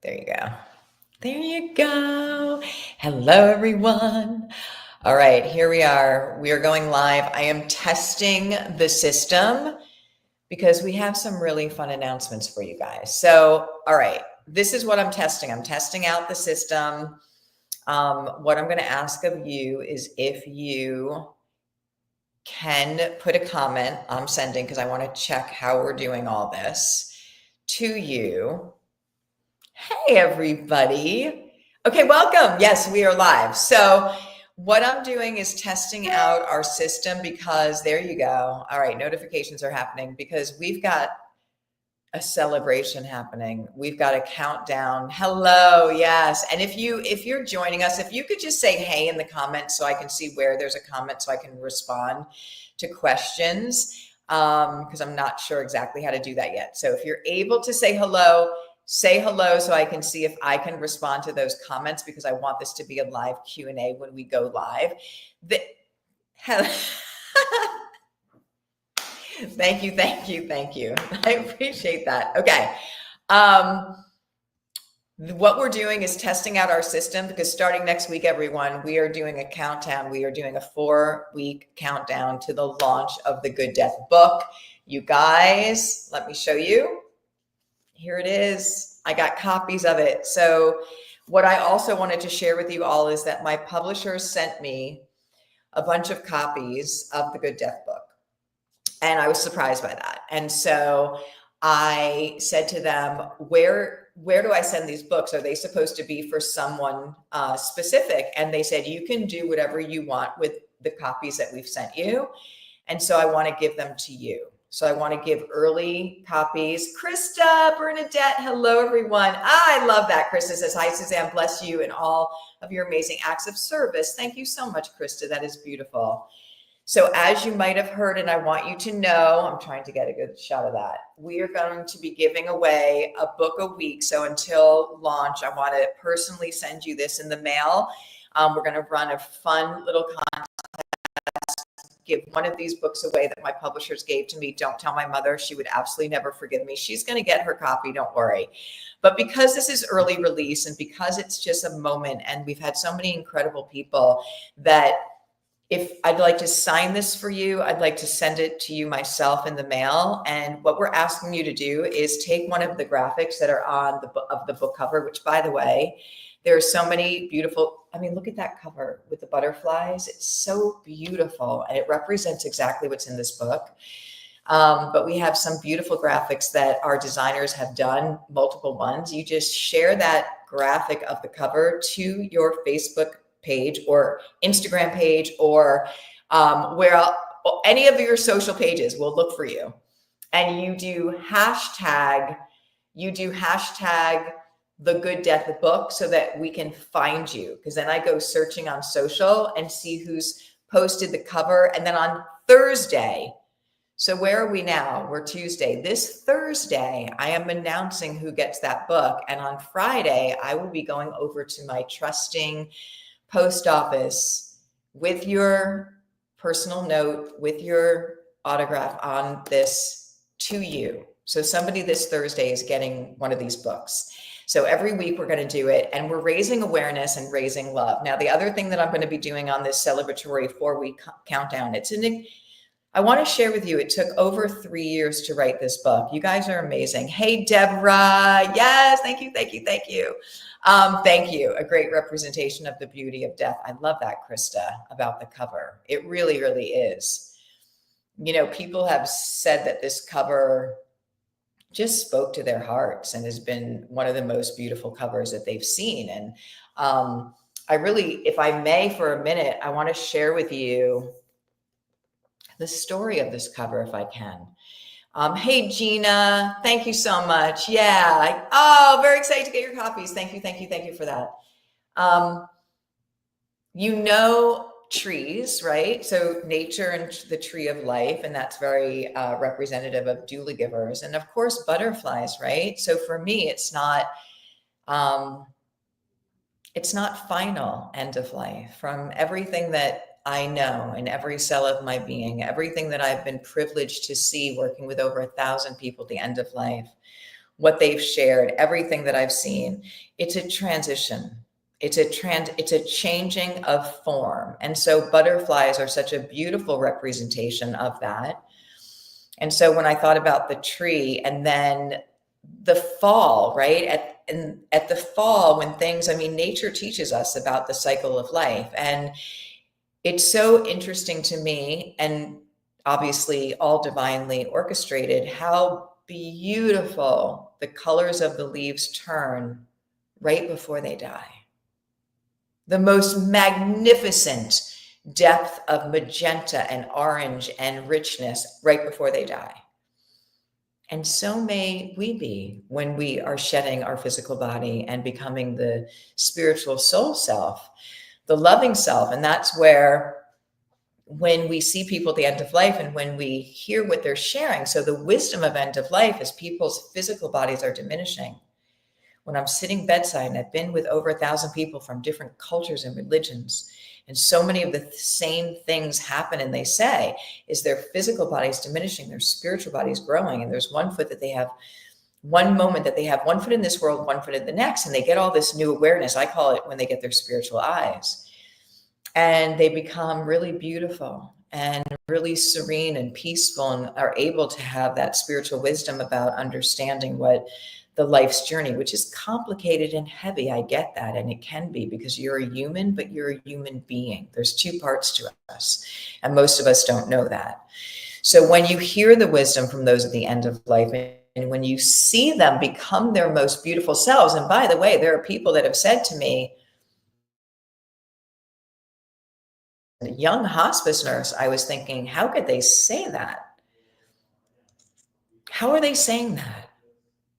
There you go. There you go. Hello, everyone. All right, here we are. We are going live. I am testing the system because we have some really fun announcements for you guys. So, all right, this is what I'm testing. I'm testing out the system. What I'm going to ask of you is if you can put a comment. I'm sending because I want to check how we're doing all this to you. Hey, everybody. Okay, welcome. Yes, we are live. So what I'm doing is testing out our system because there you go. All right, notifications are happening because we've got a celebration happening. We've got a countdown. Hello, yes. And if you're joining us, if you could just say hey in the comments so I can see where there's a comment so I can respond to questions, because I'm not sure exactly how to do that yet. So if you're able to say hello so I can see if I can respond to those comments because I want this to be a live Q&A when we go live. Thank you. I appreciate that. Okay. What we're doing is testing out our system because starting next week, everyone, we are doing a countdown. We are doing a 4-week countdown to the launch of the Good Death book. You guys, let me show you. Here it is. I got copies of it. So what I also wanted to share with you all is that my publishers sent me a bunch of copies of the Good Death book. And I was surprised by that. And so I said to them, where do I send these books? Are they supposed to be for someone specific? And they said, you can do whatever you want with the copies that we've sent you. And so I want to give them to you. So I want to give early copies. Krista, Bernadette, hello, everyone. I love that. Krista says, hi, Suzanne, bless you and all of your amazing acts of service. Thank you so much, Krista. That is beautiful. So as you might have heard, and I want you to know, I'm trying to get a good shot of that. We are going to be giving away a book a week. So until launch, I want to personally send you this in the mail. We're going to run a fun little contest, give one of these books away that my publishers gave to me. Don't tell my mother. She would absolutely never forgive me. She's going to get her copy. Don't worry. But because this is early release and because it's just a moment and we've had so many incredible people that if I'd like to sign this for you, I'd like to send it to you myself in the mail. And what we're asking you to do is take one of the graphics that are on the book cover, which, by the way, there are so many beautiful, I mean, look at that cover with the butterflies. It's so beautiful. And it represents exactly what's in this book. But we have some beautiful graphics that our designers have done, multiple ones. You just share that graphic of the cover to your Facebook page or Instagram page or any of your social pages will look for you. And you do hashtag the Good Death book so that we can find you. Because then I go searching on social and see who's posted the cover. And then on Thursday, so where are we now? We're Tuesday. This Thursday, I am announcing who gets that book. And on Friday, I will be going over to my trusting post office with your personal note, with your autograph on this to you. So somebody this Thursday is getting one of these books. So every week we're going to do it and we're raising awareness and raising love. Now, the other thing that I'm going to be doing on this celebratory 4-week countdown, I want to share with you, it took over 3 years to write this book. You guys are amazing. Hey, Deborah. Yes, thank you. Thank you. A great representation of the beauty of death. I love that, Krista, about the cover. It really, really is. You know, people have said that this cover just spoke to their hearts and has been one of the most beautiful covers that they've seen. And I really, if I may, for a minute, I want to share with you the story of this cover, if I can. Hey, Gina, thank you so much. Yeah. Very excited to get your copies. Thank you for that. You know trees, right? So nature and the tree of life, and that's very representative of doula givers. And of course, butterflies, right? So for me, it's not final end of life. From everything that I know in every cell of my being, everything that I've been privileged to see working with over 1,000 people at the end of life, what they've shared, everything that I've seen, it's a transition. It's a changing of form. And so butterflies are such a beautiful representation of that. And so when I thought about the tree and then the fall, right? At the fall, when things, I mean, nature teaches us about the cycle of life. And it's so interesting to me, and obviously all divinely orchestrated, how beautiful the colors of the leaves turn right before they die. The most magnificent depth of magenta and orange and richness right before they die. And so may we be when we are shedding our physical body and becoming the spiritual soul self, the loving self. And that's where, when we see people at the end of life and when we hear what they're sharing, so the wisdom of end of life is people's physical bodies are diminishing. When I'm sitting bedside, and I've been with over 1,000 people from different cultures and religions, and so many of the same things happen, and they say is their physical body is diminishing, their spiritual body is growing, and there's one foot that they have, one moment that they have one foot in this world, one foot in the next, and they get all this new awareness. I call it when they get their spiritual eyes, and they become really beautiful and really serene and peaceful, and are able to have that spiritual wisdom about understanding what the life's journey, which is complicated and heavy. I get that. And it can be, because you're a human, but you're a human being. There's two parts to us, and most of us don't know that. So when you hear the wisdom from those at the end of life, and when you see them become their most beautiful selves, and by the way, there are people that have said to me, a young hospice nurse, I was thinking, how could they say that? How are they saying that?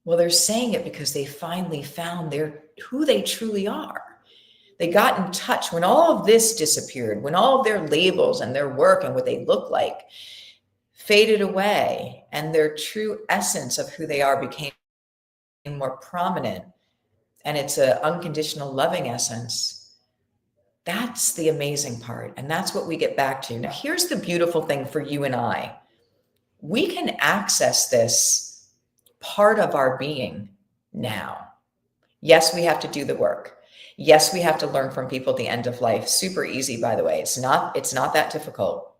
Well, they're saying it because they finally found who they truly are. They got in touch when all of this disappeared, when all of their labels and their work and what they look like faded away, and their true essence of who they are became more prominent. And it's an unconditional loving essence. That's the amazing part. And that's what we get back to. Now, here's the beautiful thing for you and I. We can access this part of our being now. Yes, we have to do the work. Yes, we have to learn from people at the end of life. Super easy, by the way. It's not that difficult.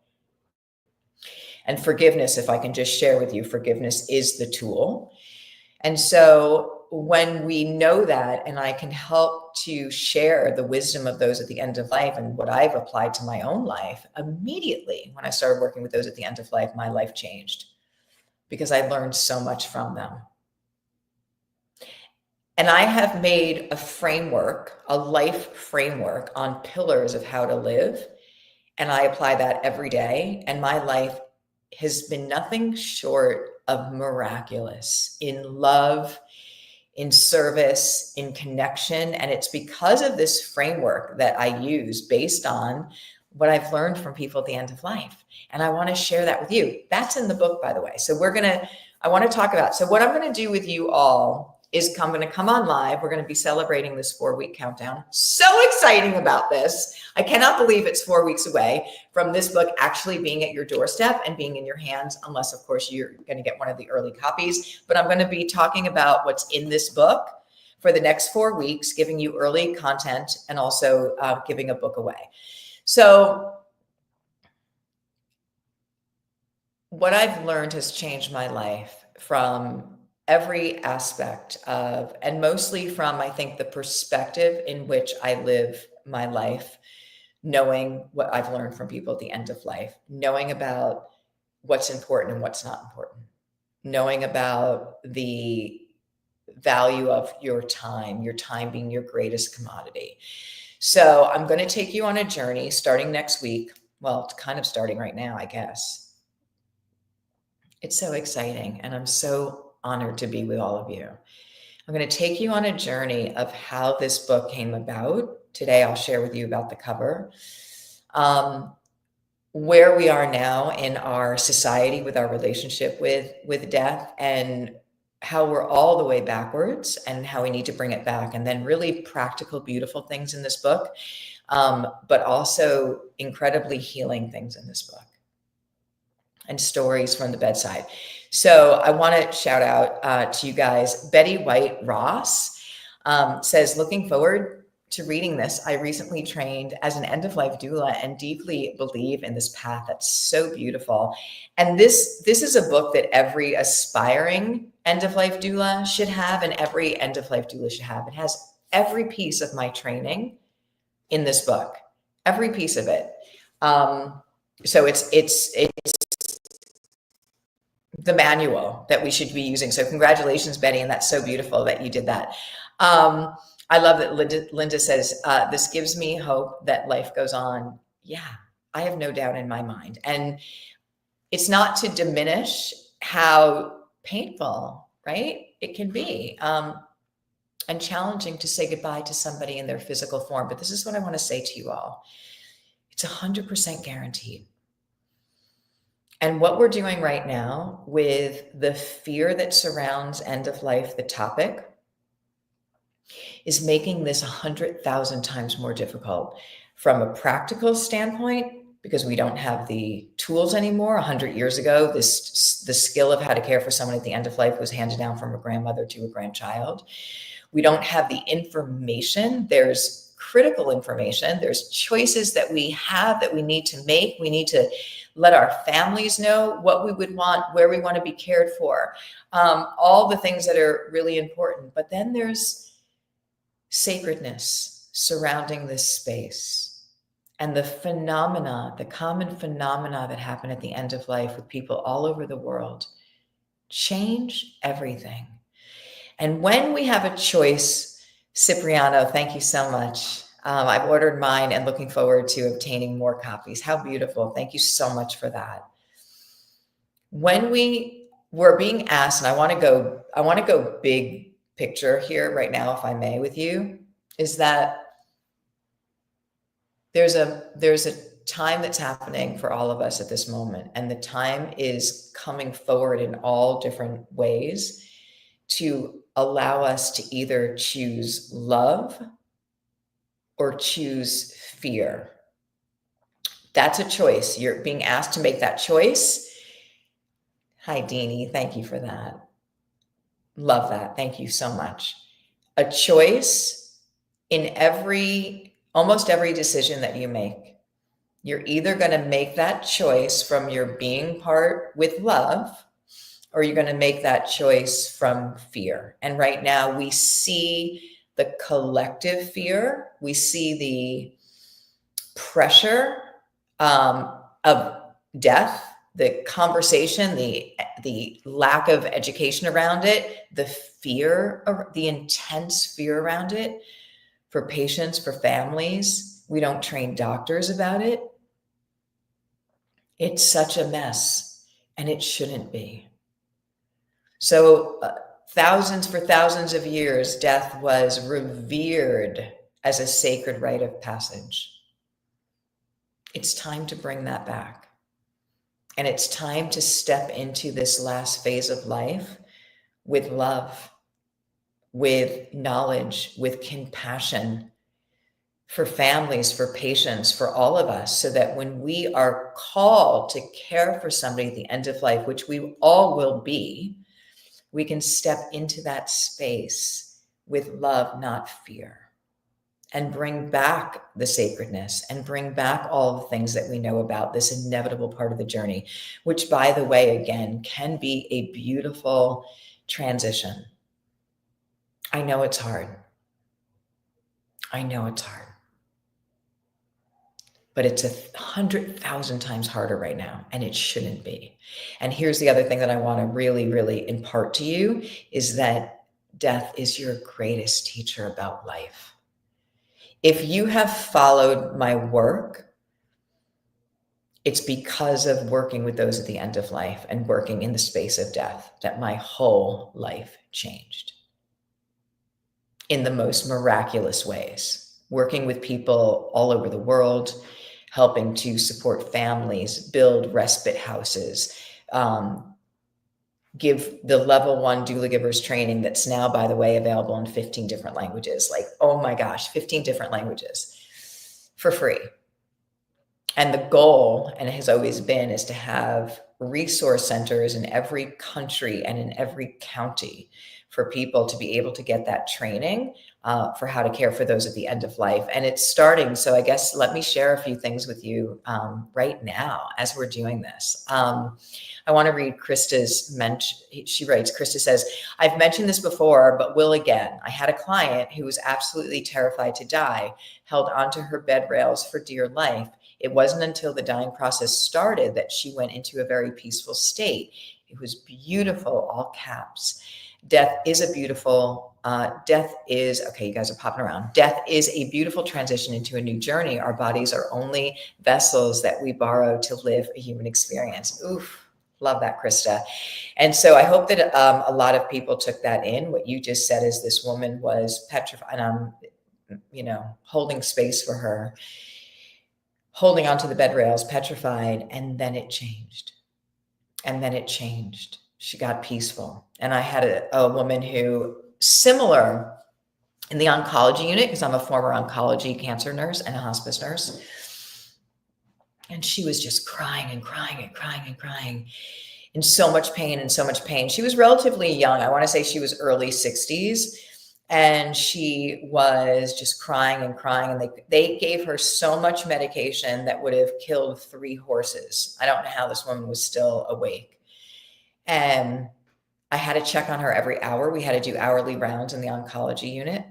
And forgiveness, if I can just share with you, forgiveness is the tool. And so when we know that, and I can help to share the wisdom of those at the end of life and what I've applied to my own life, immediately when I started working with those at the end of life, my life changed, because I learned so much from them. And I have made a framework, a life framework on pillars of how to live. And I apply that every day. And my life has been nothing short of miraculous in love, in service, in connection. And it's because of this framework that I use based on what I've learned from people at the end of life. And I want to share that with you. That's in the book, by the way. So I want to talk about, so what I'm going to do with you all is I'm going to come on live. We're going to be celebrating this 4-week countdown. So exciting about this. I cannot believe it's 4 weeks away from this book actually being at your doorstep and being in your hands, unless, of course, you're going to get one of the early copies. But I'm going to be talking about what's in this book for the next 4 weeks, giving you early content and also giving a book away. So what I've learned has changed my life from every aspect of, and mostly from, I think, the perspective in which I live my life, knowing what I've learned from people at the end of life, knowing about what's important and what's not important, knowing about the value of your time being your greatest commodity. So I'm going to take you on a journey starting next week. Well, it's kind of starting right now, I guess. It's so exciting. And I'm so honored to be with all of you. I'm going to take you on a journey of how this book came about. Today, I'll share with you about the cover, where we are now in our society with our relationship with death, and how we're all the way backwards and how we need to bring it back. And then really practical, beautiful things in this book, but also incredibly healing things in this book. and stories from the bedside. So I want to shout out to you guys. Betty White Ross says, looking forward to reading this. I recently trained as an end-of-life doula and deeply believe in this path. That's so beautiful. And this is a book that every aspiring end-of-life doula should have, and every end-of-life doula should have. It has every piece of my training in this book, every piece of it. So it's the manual that we should be using. So congratulations, Betty. And that's so beautiful that you did that. I love that Linda says, this gives me hope that life goes on. Yeah, I have no doubt in my mind. And it's not to diminish how painful, right, it can be, and challenging to say goodbye to somebody in their physical form. But this is what I want to say to you all. It's 100% guaranteed. And what we're doing right now with the fear that surrounds end of life, the topic, is making this 100,000 times more difficult from a practical standpoint, because we don't have the tools anymore. 100 years ago, the skill of how to care for someone at the end of life was handed down from a grandmother to a grandchild. We don't have the information. There's critical information. There's choices that we have that we need to make. We need to let our families know what we would want, where we want to be cared for, all the things that are really important. But then there's sacredness surrounding this space, and the phenomena, the common phenomena that happen at the end of life with people all over the world change everything. And when we have a choice, Cipriano, thank you so much. I've ordered mine and looking forward to obtaining more copies. How beautiful. Thank you so much for that. When we were being asked, and I want to go big picture here right now, if I may, with you, is that there's a time that's happening for all of us at this moment. And the time is coming forward in all different ways to allow us to either choose love or choose fear. That's a choice. You're being asked to make that choice. Hi, Deanie. Thank you for that. Love that. Thank you so much. A choice in almost every decision that you make. You're either going to make that choice from your being part with love, or you're going to make that choice from fear. And right now we see the collective fear. We see the pressure of death, the conversation, the lack of education around it, the fear, the intense fear around it for patients, for families. We don't train doctors about it. It's such a mess, and it shouldn't be. So for thousands of years, death was revered as a sacred rite of passage. It's time to bring that back. And it's time to step into this last phase of life with love, with knowledge, with compassion for families, for patients, for all of us, so that when we are called to care for somebody at the end of life, which we all will be, we can step into that space with love, not fear, and bring back the sacredness and bring back all the things that we know about this inevitable part of the journey, which, by the way, again, can be a beautiful transition. I know it's hard. I know it's hard. But it's 100,000 times harder right now, and it shouldn't be. And here's the other thing that I want to really, really impart to you is that death is your greatest teacher about life. If you have followed my work, it's because of working with those at the end of life and working in the space of death that my whole life changed in the most miraculous ways. Working with people all over the world, helping to support families, build respite houses, give the level 1 doula givers training that's now, by the way, available in 15 different languages. Like, oh my gosh, 15 different languages for free. And the goal, and it has always been, is to have resource centers in every country and in every county for people to be able to get that training for how to care for those at the end of life. And it's starting. So I guess let me share a few things with you right now as we're doing this. I want to read Krista's mention. She writes, Krista says, I've mentioned this before, but will again. I had a client who was absolutely terrified to die, held onto her bed rails for dear life. It wasn't until the dying process started that she went into a very peaceful state. It was beautiful, all caps. Death is a beautiful, okay, you guys are popping around. Death is a beautiful transition into a new journey. Our bodies are only vessels that we borrow to live a human experience. Oof. Love that, Krista. And so I hope that a lot of people took that in. What you just said is this woman was petrified, and I'm, holding space for her, holding onto the bed rails, petrified, and then it changed. And then it changed. She got peaceful. And I had a woman who, similar in the oncology unit, because I'm a former oncology cancer nurse and a hospice nurse. And she was just crying and crying and crying and crying in so much pain and so much pain. She was relatively young. I want to say she was early 60s. And she was just crying and crying. And they gave her so much medication that would have killed 3 horses. I don't know how this woman was still awake. And I had to check on her every hour. We had to do hourly rounds in the oncology unit.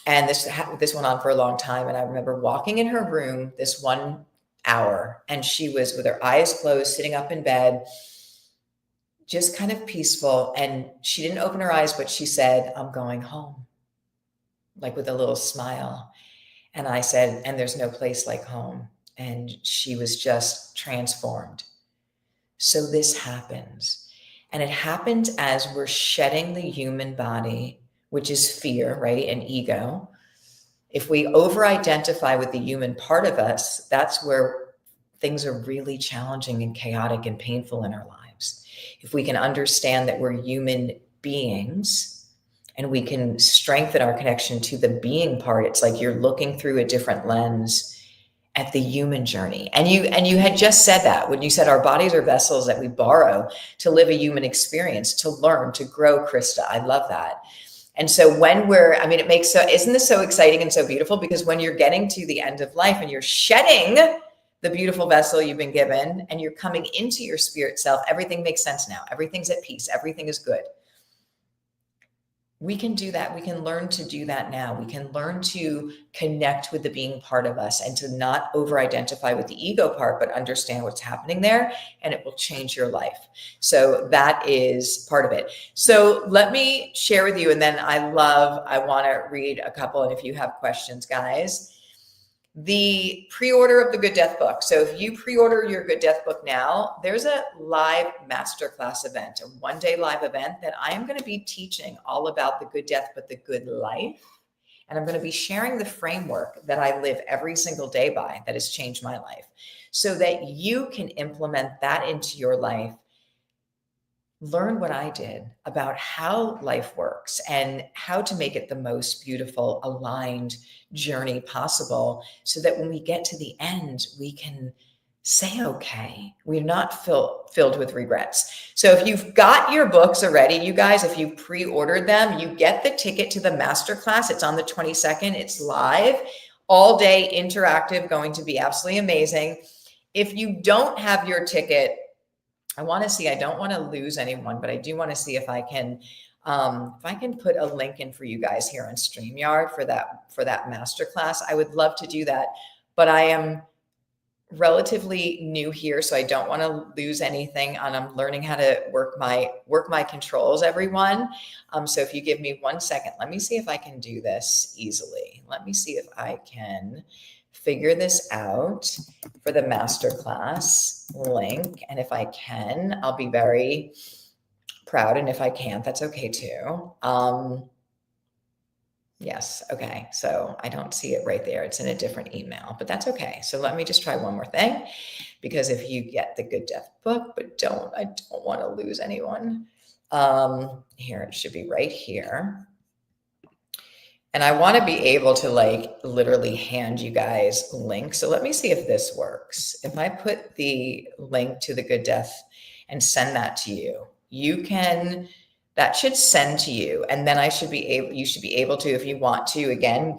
And this went on for a long time. And I remember walking in her room this 1 hour, and she was with her eyes closed, sitting up in bed, just kind of peaceful. And she didn't open her eyes, but she said, I'm going home, like with a little smile. And I said, and there's no place like home. And she was just transformed. So this happens. And it happens as we're shedding the human body, which is fear, right? And ego. If we over-identify with the human part of us, that's where things are really challenging and chaotic and painful in our lives. If we can understand that we're human beings and we can strengthen our connection to the being part, it's like you're looking through a different lens at the human journey. And you had just said that when you said our bodies are vessels that we borrow to live a human experience, to learn, to grow, Krista. I love that. And so isn't this so exciting and so beautiful? Because when you're getting to the end of life and you're shedding the beautiful vessel you've been given and you're coming into your spirit self, everything makes sense now. Everything's at peace. Everything is good. We can do that. We can learn to do that now. We can learn to connect with the being part of us and to not over-identify with the ego part, but understand what's happening there, and it will change your life. So that is part of it. So let me share with you, and then I want to read a couple, and if you have questions, guys, the pre-order of the Good Death book. So if you pre-order your Good Death book now, there's a live masterclass event, a 1-day live event that I am going to be teaching all about the good death, but the good life. And I'm going to be sharing the framework that I live every single day by that has changed my life so that you can implement that into your life. Learn what I did about how life works and how to make it the most beautiful, aligned journey possible so that when we get to the end, we can say, okay, we're not filled with regrets. So if you've got your books already, you guys, if you pre-ordered them, you get the ticket to the masterclass. It's on the 22nd. It's live, all day, interactive, going to be absolutely amazing. If you don't have your ticket, I don't want to lose anyone, but I do want to see if I can put a link in for you guys here on StreamYard for that masterclass. I would love to do that, but I am relatively new here, so I don't want to lose anything. And I'm learning how to work my controls, everyone. So if you give me 1 second, let me see if I can do this easily. Let me see if I can figure this out for the masterclass link. And if I can, I'll be very proud. And if I can't, that's okay too. Yes. Okay. So I don't see it right there. It's in a different email, but that's okay. So let me just try one more thing, because if you get the Good Death book, but I don't want to lose anyone. Here, it should be right here. And I want to be able to like literally hand you guys links. So let me see if this works. If I put the link to the Good Death and send that to you, you can, that should send to you. And then you should be able to, if you want to, again,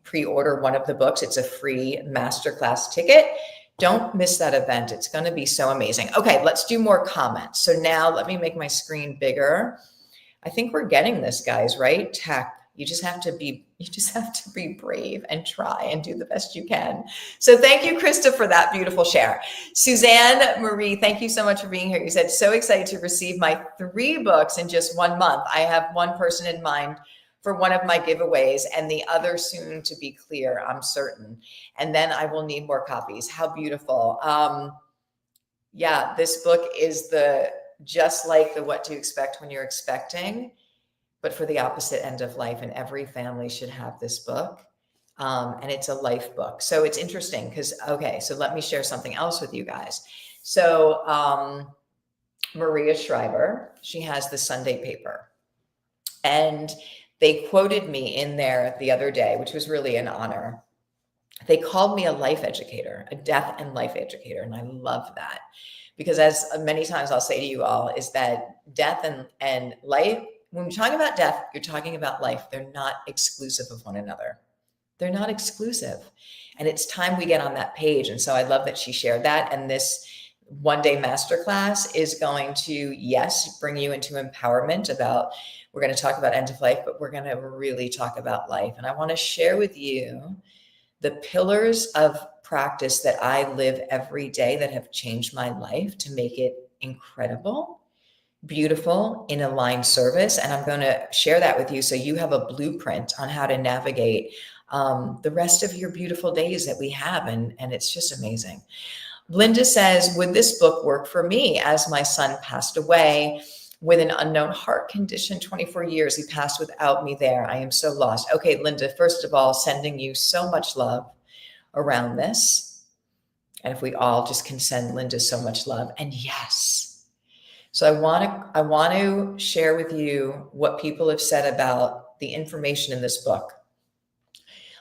pre-order one of the books. It's a free masterclass ticket. Don't miss that event. It's going to be so amazing. Okay, let's do more comments. So now let me make my screen bigger. I think we're getting this, guys, right? Tech. You just have to be brave and try and do the best you can. So thank you, Krista, for that beautiful share. Suzanne Marie, thank you so much for being here. You said, so excited to receive my 3 books in just 1 month. I have one person in mind for one of my giveaways and the other soon to be clear, I'm certain. And then I will need more copies. How beautiful. Yeah, this book is just like the What to Expect When You're Expecting, but for the opposite end of life. And every family should have this book. And it's a life book. So it's interesting because, okay, so let me share something else with you guys. So Maria Shriver, she has the Sunday paper. And they quoted me in there the other day, which was really an honor. They called me a life educator, a death and life educator. And I love that because, as many times I'll say to you all, is that death and life, when you're talking about death, you're talking about life. They're not exclusive of one another. They're not exclusive. And it's time we get on that page. And so I love that she shared that. And this one-day masterclass is going to, yes, bring you into empowerment about, we're going to talk about end of life, but we're going to really talk about life. And I want to share with you the pillars of practice that I live every day that have changed my life to make it incredible, beautiful, in aligned service. And I'm going to share that with you so you have a blueprint on how to navigate the rest of your beautiful days that we have. And it's just amazing. Linda says, would this book work for me as my son passed away with an unknown heart condition, 24 years. He passed without me there. I am so lost. Okay, Linda, first of all, sending you so much love around this. And if we all just can send Linda so much love. And yes. So I want to share with you what people have said about the information in this book.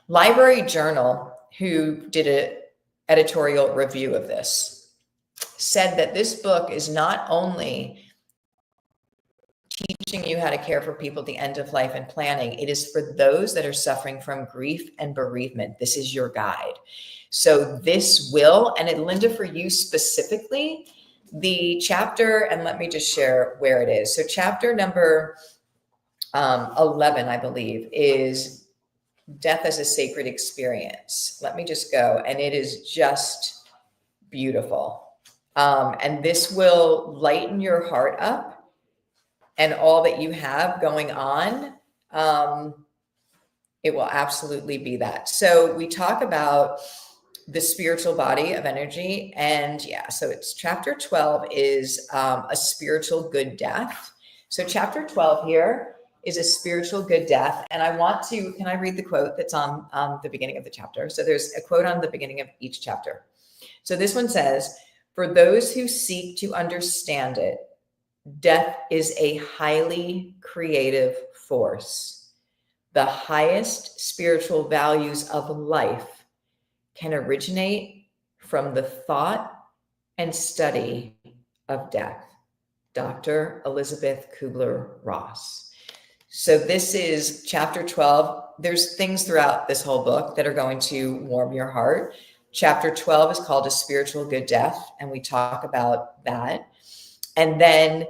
Library Journal, who did an editorial review of this, said that this book is not only teaching you how to care for people at the end of life and planning. It is for those that are suffering from grief and bereavement. This is your guide. So this will, and Linda, for you specifically, the chapter, and let me just share where it is. So chapter number 11, I believe, is Death as a Sacred Experience. Let me just go. And it is just beautiful. And this will lighten your heart up. And all that you have going on, it will absolutely be that. So we talk about the spiritual body of energy. And yeah, so it's chapter 12 is a spiritual good death. So chapter 12 here is a spiritual good death. And I want to, can I read the quote that's on the beginning of the chapter? So there's a quote on the beginning of each chapter. So this one says, for those who seek to understand it, death is a highly creative force. The highest spiritual values of life can originate from the thought and study of death. Dr. Elizabeth Kubler-Ross. So this is chapter 12. There's things throughout this whole book that are going to warm your heart. Chapter 12 is called A Spiritual Good Death, and we talk about that. And then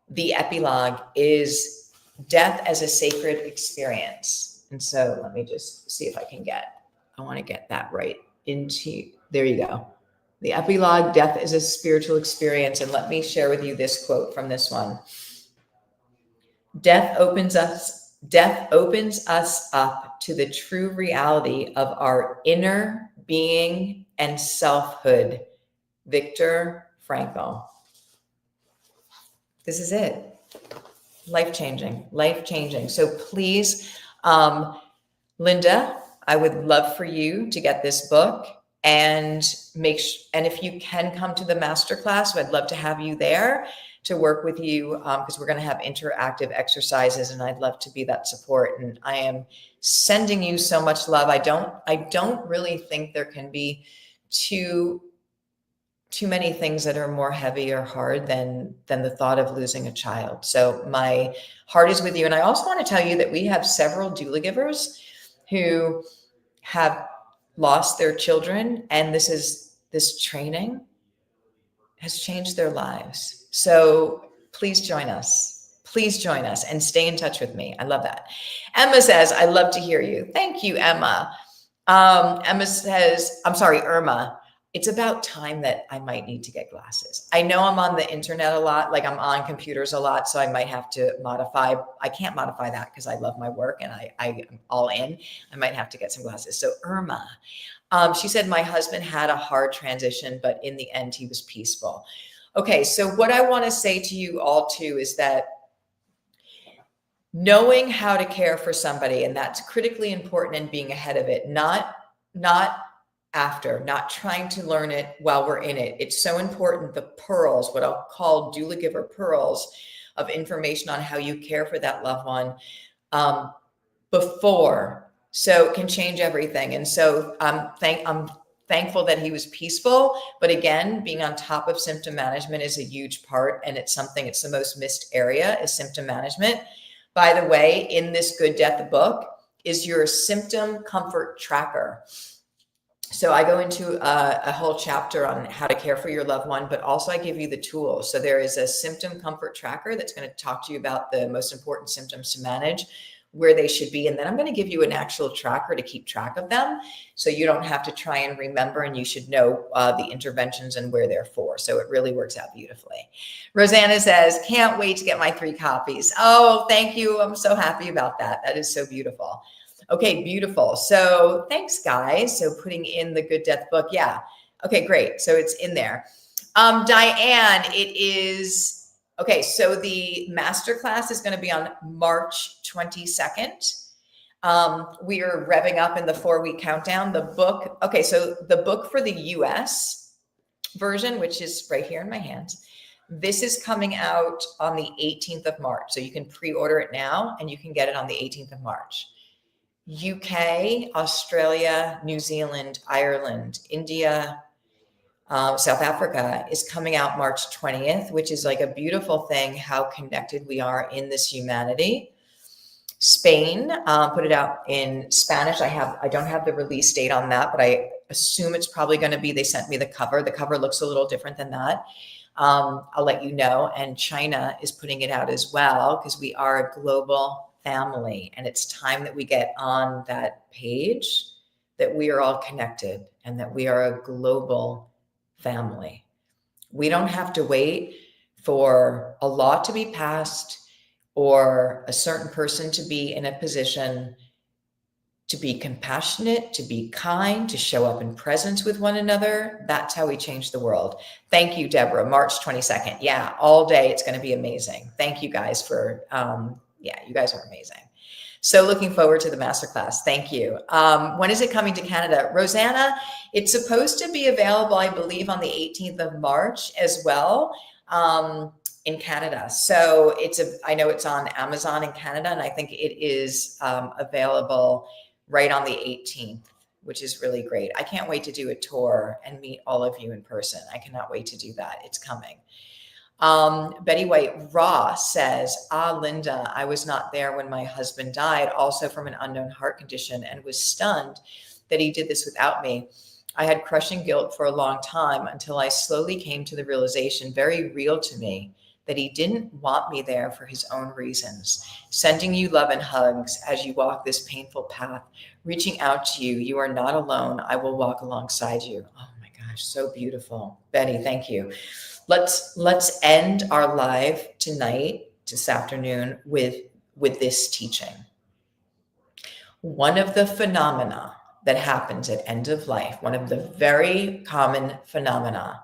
the epilogue is death as a sacred experience. And so let me just see if I want to get that right into, there you go. The epilogue, death is a spiritual experience. And let me share with you this quote from this one. Death opens us up to the true reality of our inner being and selfhood. Viktor Frankl. This is it. Life-changing. So please, Linda, I would love for you to get this book and and if you can come to the masterclass, I'd love to have you there to work with you, because we're going to have interactive exercises, and I'd love to be that support. And I am sending you so much love. I don't really think there can be too many things that are more heavy or hard than the thought of losing a child. So my heart is with you. And I also want to tell you that we have several doula givers who have lost their children, and this training has changed their lives. So please join us. Please join us and stay in touch with me. I love that. Emma says, I love to hear you. Thank you, Emma. Emma says, I'm sorry, Irma, it's about time that I might need to get glasses. I know I'm on the internet a lot, like I'm on computers a lot, so I might have to modify. I can't modify that because I love my work and I'm all in. I might have to get some glasses. So Irma, she said, my husband had a hard transition, but in the end, he was peaceful. Okay, so what I want to say to you all too is that knowing how to care for somebody, and that's critically important, and being ahead of it, not after, not trying to learn it while we're in it. It's so important. The pearls, what I'll call doula giver pearls of information on how you care for that loved one before, so it can change everything. And so I'm thankful that he was peaceful, but again, being on top of symptom management is a huge part, and it's the most missed area is symptom management. By the way, in this Good Death book is your symptom comfort tracker. So I go into a whole chapter on how to care for your loved one, but also I give you the tools. So there is a symptom comfort tracker that's going to talk to you about the most important symptoms to manage, where they should be. And then I'm going to give you an actual tracker to keep track of them, so you don't have to try and remember, and you should know the interventions and where they're for. So it really works out beautifully. Rosanna says, can't wait to get my 3 copies. Oh, thank you. I'm so happy about that. That is so beautiful. Okay, beautiful. So thanks, guys. So putting in the Good Death book. Yeah. Okay, great. So it's in there. Diane, it is, okay, so the masterclass is going to be on March 22nd. We are revving up in the 4-week countdown. The book, okay, so the book for the US version, which is right here in my hands, this is coming out on the 18th of March. So you can pre-order it now and you can get it on the 18th of March. UK, Australia, New Zealand, Ireland, India, South Africa is coming out March 20th, which is like a beautiful thing, how connected we are in this humanity. Spain, put it out in Spanish. I don't have the release date on that, but I assume it's probably going to be, they sent me the cover. The cover looks a little different than that. I'll let you know. And China is putting it out as well, because we are a global family, and it's time that we get on that page that we are all connected and that we are a global family. We don't have to wait for a law to be passed or a certain person to be in a position to be compassionate, to be kind, to show up in presence with one another. That's how we change the world. Thank you, Deborah. March 22nd. Yeah, all day. It's going to be amazing. Thank you guys for, yeah, you guys are amazing. So looking forward to the masterclass. Thank you. When is it coming to Canada? Rosanna, it's supposed to be available, I believe, on the 18th of March as well in Canada. So I know it's on Amazon in Canada, and I think it is available right on the 18th, which is really great. I can't wait to do a tour and meet all of you in person. I cannot wait to do that. It's coming. Betty White Raw says, Linda, I was not there when my husband died, also from an unknown heart condition, and was stunned that he did this without me. I had crushing guilt for a long time until I slowly came to the realization, very real to me, that he didn't want me there for his own reasons. Sending you love and hugs as you walk this painful path, reaching out to you. You are not alone. I will walk alongside you. Oh my gosh, so beautiful. Betty, thank you. Let's end our live tonight, this afternoon, with this teaching. One of the phenomena that happens at end of life, one of the very common phenomena,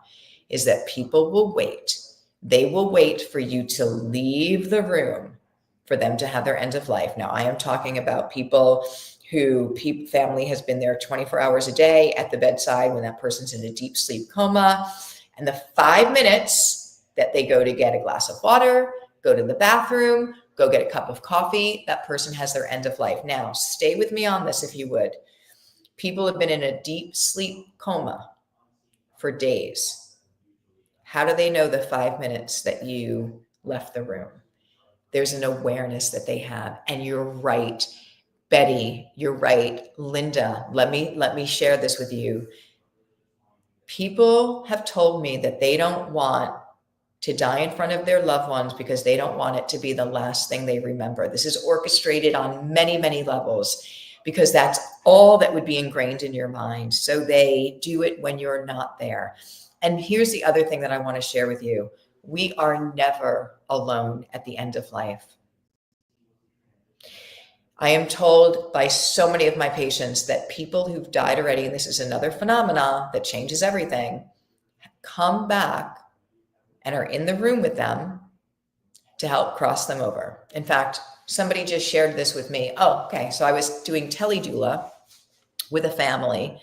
is that people will wait. They will wait for you to leave the room for them to have their end of life. Now, I am talking about people who family has been there 24 hours a day at the bedside when that person's in a deep sleep coma. And the 5 minutes that they go to get a glass of water, go to the bathroom, go get a cup of coffee, that person has their end of life. Now, stay with me on this if you would. People have been in a deep sleep coma for days. How do they know the 5 minutes that you left the room? There's an awareness that they have. And you're right, Betty, you're right. Linda, let me share this with you. People have told me that they don't want to die in front of their loved ones because they don't want it to be the last thing they remember. This is orchestrated on many, many levels because that's all that would be ingrained in your mind. So they do it when you're not there. And here's the other thing that I want to share with you. We are never alone at the end of life. I am told by so many of my patients that people who've died already, and this is another phenomena that changes everything, come back and are in the room with them to help cross them over. In fact, somebody just shared this with me. Oh, okay. So I was doing teledoula with a family.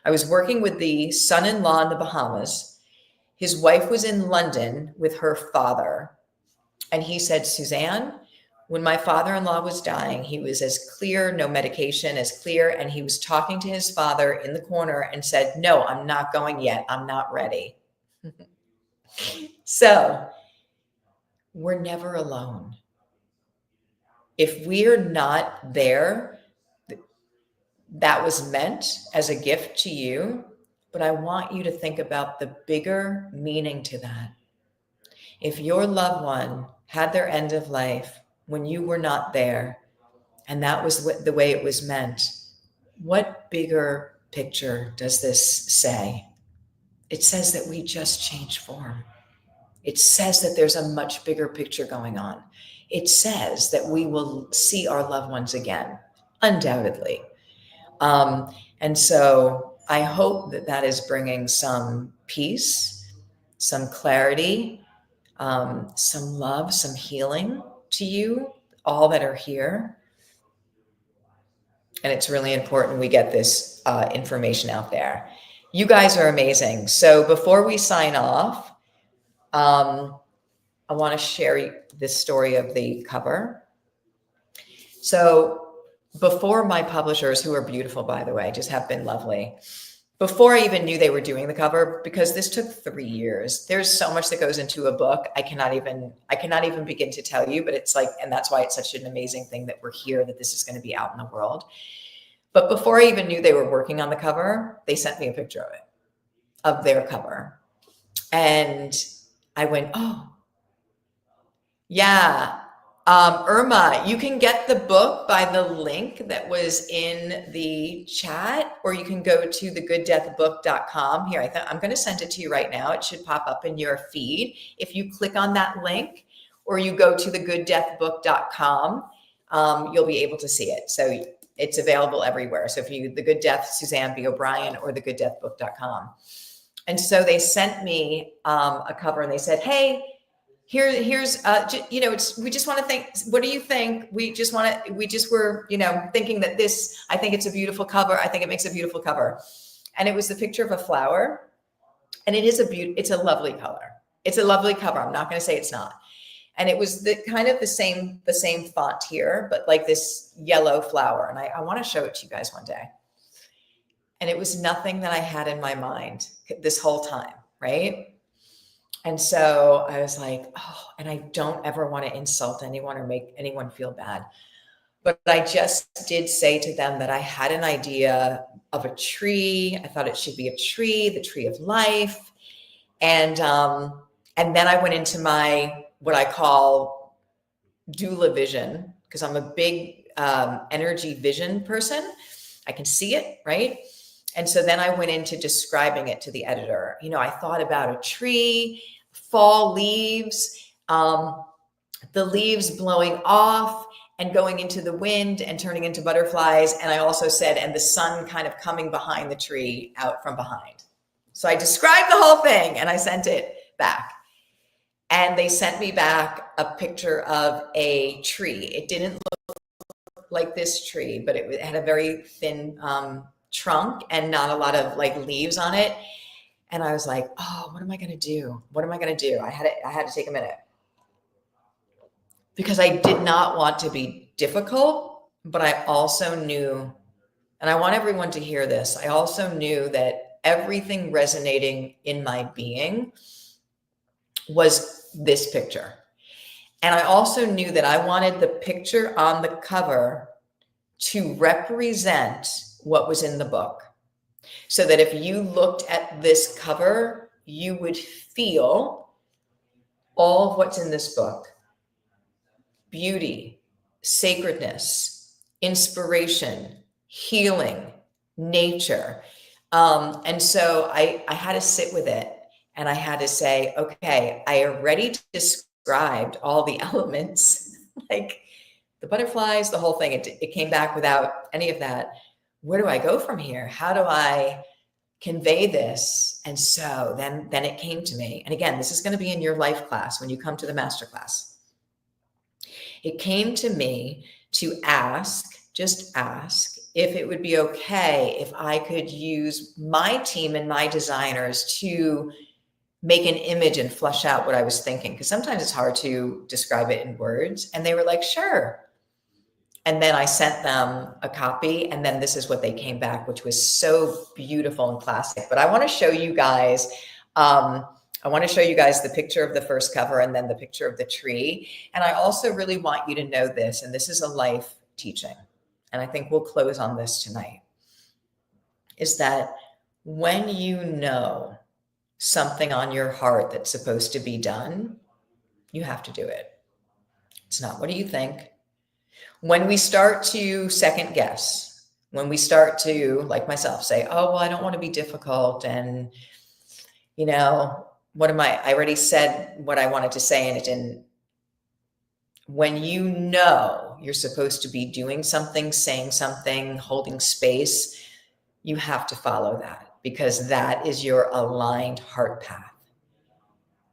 I was working with the son-in-law in the Bahamas. His wife was in London with her father. And he said, Suzanne, when my father-in-law was dying, he was as clear, no medication, as clear. And he was talking to his father in the corner and said, no, I'm not going yet. I'm not ready. So we're never alone. If we're not there, that was meant as a gift to you, but I want you to think about the bigger meaning to that. If your loved one had their end of life when you were not there, and that was the way it was meant, what bigger picture does this say? It says that we just change form. It says that there's a much bigger picture going on. It says that we will see our loved ones again, undoubtedly. And so I hope that that is bringing some peace, some clarity, some love, some healing to you, all that are here. And it's really important we get this information out there. You guys are amazing. So before we sign off, I want to share this story of the cover. So before my publishers, who are beautiful, by the way, just have been lovely, before I even knew they were doing the cover, because this took 3 years, there's so much that goes into a book. I cannot even begin to tell you, but it's like, and that's why it's such an amazing thing that we're here, that this is going to be out in the world. But before I even knew they were working on the cover, they sent me a picture of it, of their cover. And I went, oh, yeah. Irma, you can get the book by the link that was in the chat, or you can go to thegooddeathbook.com. Here, I'm going to send it to you right now. It should pop up in your feed. If you click on that link, or you go to thegooddeathbook.com, you'll be able to see it. So it's available everywhere. So if you, The Good Death, Suzanne B. O'Brien, or thegooddeathbook.com. And so they sent me a cover, and they said, hey, here's we just want to think, what do you think? We just were thinking that this, I think it's a beautiful cover. I think it makes a beautiful cover. And it was the picture of a flower, and it's a lovely color. It's a lovely cover. I'm not going to say it's not. And it was the kind of the same font here, but like this yellow flower. And I want to show it to you guys one day. And it was nothing that I had in my mind this whole time, right? And so I was like, oh, and I don't ever want to insult anyone or make anyone feel bad. But I just did say to them that I had an idea of a tree. I thought it should be a tree, the tree of life. And then I went into my, what I call doula vision, because I'm a big energy vision person. I can see it, right? And so then I went into describing it to the editor. I thought about a tree, fall leaves, the leaves blowing off and going into the wind and turning into butterflies. And I also said, and the sun kind of coming behind the tree out from behind. So I described the whole thing and I sent it back. And they sent me back a picture of a tree. It didn't look like this tree, but it had a very thin trunk and not a lot of like leaves on it. And I was like, oh, what am I going to do? What am I going to do? I had to take a minute because I did not want to be difficult, but I also knew, and I want everyone to hear this, I also knew that everything resonating in my being was this picture. And I also knew that I wanted the picture on the cover to represent what was in the book. So that if you looked at this cover, you would feel all of what's in this book: beauty, sacredness, inspiration, healing, nature. And so I had to sit with it and I had to say, okay, I already described all the elements, like the butterflies, the whole thing. It came back without any of that. Where do I go from here? How do I convey this? And so then it came to me. And again, this is going to be in your life class when you come to the masterclass. It came to me to just ask if it would be okay if I could use my team and my designers to make an image and flesh out what I was thinking. Because sometimes it's hard to describe it in words. And they were like, sure. And then I sent them a copy, and then this is what they came back, which was so beautiful and classic. But I want to show you guys, the picture of the first cover and then the picture of the tree. And I also really want you to know this, and this is a life teaching, and I think we'll close on this tonight, is that when you know something on your heart that's supposed to be done, you have to do it. It's not, what do you think? When we start to second guess, when we start to, like myself, say, oh, well, I don't want to be difficult. And, you know, I already said what I wanted to say and it didn't. When you know you're supposed to be doing something, saying something, holding space, you have to follow that because that is your aligned heart path.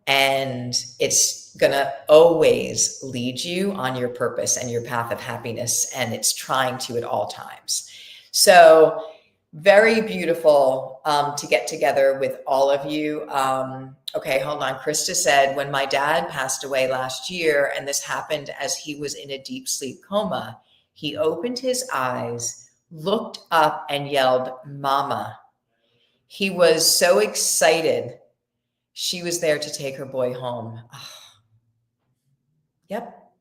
And it's going to always lead you on your purpose and your path of happiness. And it's trying to at all times. So very beautiful to get together with all of you. Okay, hold on. Krista said, when my dad passed away last year, and this happened as he was in a deep sleep coma, he opened his eyes, looked up and yelled, "Mama." He was so excited. She was there to take her boy home. Oh. Yep.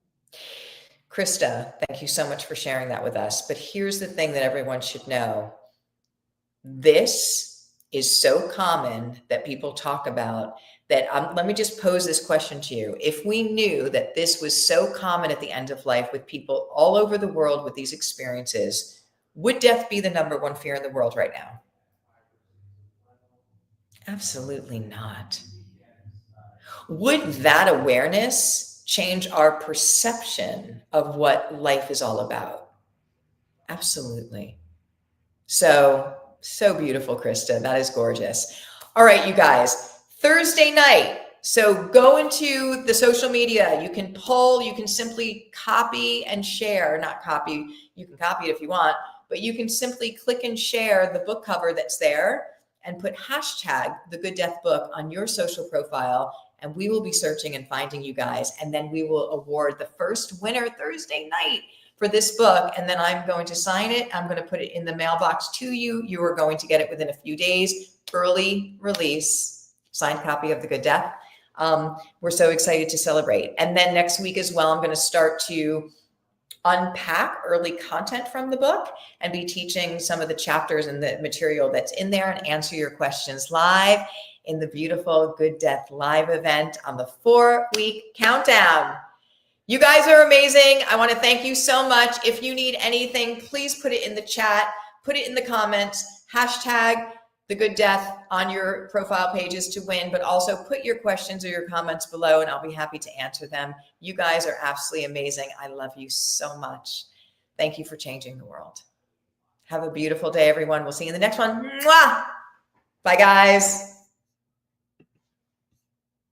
Krista, thank you so much for sharing that with us. But here's the thing that everyone should know. This is so common that people talk about that. Let me just pose this question to you. If we knew that this was so common at the end of life with people all over the world with these experiences, would death be the number one fear in the world right now? Absolutely not. Would that awareness change our perception of what life is all about? Absolutely. So beautiful, Krista. That is gorgeous. All right, you guys, Thursday night. So go into the social media. You can poll, you can simply copy and share, not copy. You can copy it if you want, but you can simply click and share the book cover that's there and put hashtag The Good Death Book on your social profile. And we will be searching and finding you guys. And then we will award the first winner Thursday night for this book. And then I'm going to sign it. I'm going to put it in the mailbox to you. You are going to get it within a few days. Early release, signed copy of The Good Death. We're so excited to celebrate. And then next week as well, I'm going to start to unpack early content from the book and be teaching some of the chapters and the material that's in there and answer your questions live in the beautiful Good Death live event on the 4-week countdown. You guys are amazing. I want to thank you so much. If you need anything, please put it in the chat, put it in the comments, hashtag The Good Death on your profile pages to win, but also put your questions or your comments below and I'll be happy to answer them. You guys are absolutely amazing. I love you so much. Thank you for changing the world. Have a beautiful day, everyone. We'll see you in the next one. Mwah! Bye, guys.